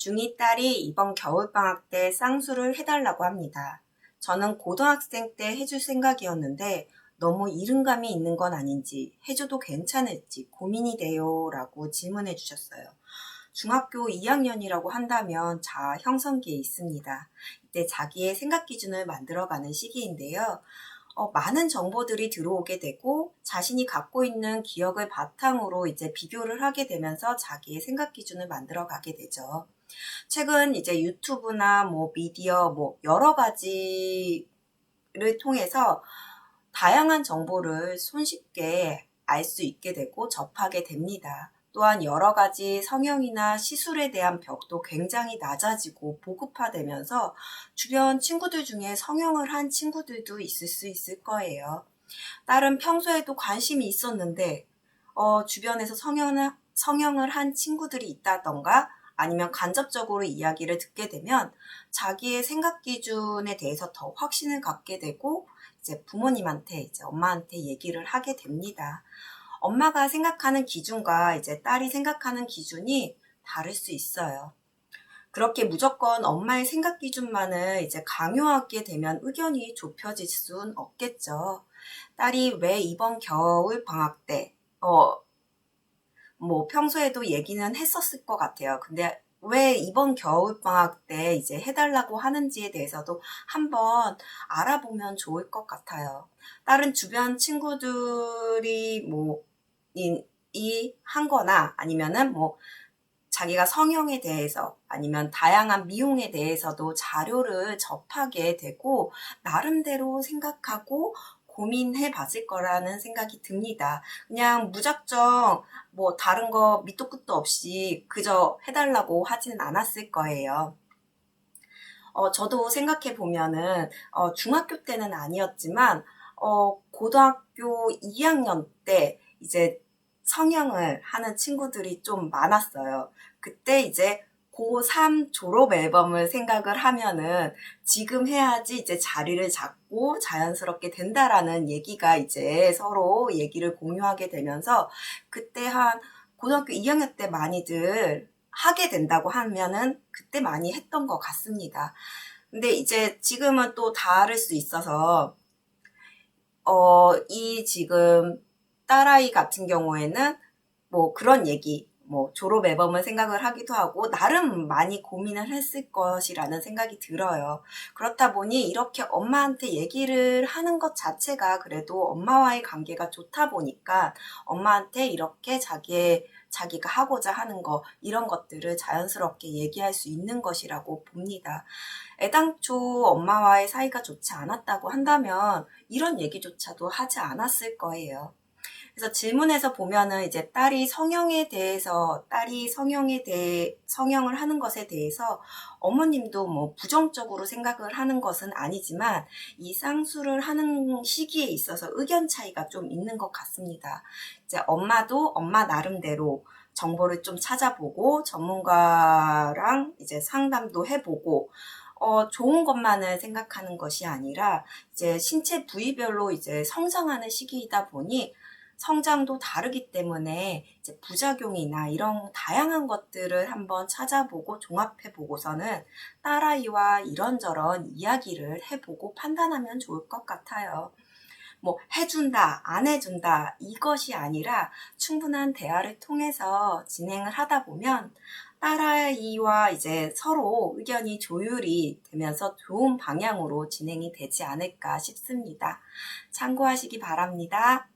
중2 딸이 이번 겨울방학 때 쌍수를 해달라고 합니다. 저는 고등학생 때 해줄 생각이었는데 너무 이른감이 있는 건 아닌지 해줘도 괜찮을지 고민이 돼요 라고 질문해 주셨어요. 중학교 2학년이라고 한다면 자아 형성기에 있습니다. 이때 자기의 생각 기준을 만들어가는 시기인데요. 많은 정보들이 들어오게 되고 자신이 갖고 있는 기억을 바탕으로 이제 비교를 하게 되면서 자기의 생각 기준을 만들어 가게 되죠. 최근 이제 유튜브나 미디어 여러 가지를 통해서 다양한 정보를 손쉽게 알 수 있게 되고 접하게 됩니다. 또한 여러 가지 성형이나 시술에 대한 벽도 굉장히 낮아지고 보급화되면서 주변 친구들 중에 성형을 한 친구들도 있을 수 있을 거예요. 딸은 평소에도 관심이 있었는데 주변에서 성형을 한 친구들이 있다던가 아니면 간접적으로 이야기를 듣게 되면 자기의 생각 기준에 대해서 더 확신을 갖게 되고 이제 부모님한테 이제 엄마한테 얘기를 하게 됩니다. 엄마가 생각하는 기준과 이제 딸이 생각하는 기준이 다를 수 있어요. 그렇게 무조건 엄마의 생각 기준만을 이제 강요하게 되면 의견이 좁혀질 수는 없겠죠. 딸이 왜 이번 겨울 방학 때, 평소에도 얘기는 했었을 것 같아요. 근데 왜 이번 겨울 방학 때 이제 해달라고 하는지에 대해서도 한번 알아보면 좋을 것 같아요. 다른 주변 친구들이 한 거나 아니면은 자기가 성형에 대해서 아니면 다양한 미용에 대해서도 자료를 접하게 되고 나름대로 생각하고 고민해 봤을 거라는 생각이 듭니다. 그냥 무작정 다른 거 밑도 끝도 없이 그저 해달라고 하지는 않았을 거예요. 저도 생각해 보면은 중학교 때는 아니었지만 고등학교 2학년 때 이제 성형을 하는 친구들이 좀 많았어요. 그때 이제 고3 졸업 앨범을 생각을 하면은 지금 해야지 이제 자리를 잡고 자연스럽게 된다라는 얘기가 이제 서로 얘기를 공유하게 되면서 그때 한 고등학교 2학년 때 많이들 하게 된다고 하면은 그때 많이 했던 것 같습니다. 근데 이제 지금은 또 다를 수 있어서 이 지금 딸아이 같은 경우에는 그런 얘기, 졸업 앨범을 생각을 하기도 하고 나름 많이 고민을 했을 것이라는 생각이 들어요. 그렇다 보니 이렇게 엄마한테 얘기를 하는 것 자체가 그래도 엄마와의 관계가 좋다 보니까 엄마한테 이렇게 자기가 하고자 하는 거 이런 것들을 자연스럽게 얘기할 수 있는 것이라고 봅니다. 애당초 엄마와의 사이가 좋지 않았다고 한다면 이런 얘기조차도 하지 않았을 거예요. 그래서 질문에서 보면은 이제 딸이 성형을 하는 것에 대해서 어머님도 부정적으로 생각을 하는 것은 아니지만 이 쌍수를 하는 시기에 있어서 의견 차이가 좀 있는 것 같습니다. 이제 엄마도 엄마 나름대로 정보를 좀 찾아보고 전문가랑 이제 상담도 해보고 좋은 것만을 생각하는 것이 아니라 이제 신체 부위별로 이제 성장하는 시기이다 보니 성장도 다르기 때문에 이제 부작용이나 이런 다양한 것들을 한번 찾아보고 종합해 보고서는 딸아이와 이런저런 이야기를 해보고 판단하면 좋을 것 같아요. 해준다, 안 해준다, 이것이 아니라 충분한 대화를 통해서 진행을 하다 보면 딸아이와 이제 서로 의견이 조율이 되면서 좋은 방향으로 진행이 되지 않을까 싶습니다. 참고하시기 바랍니다.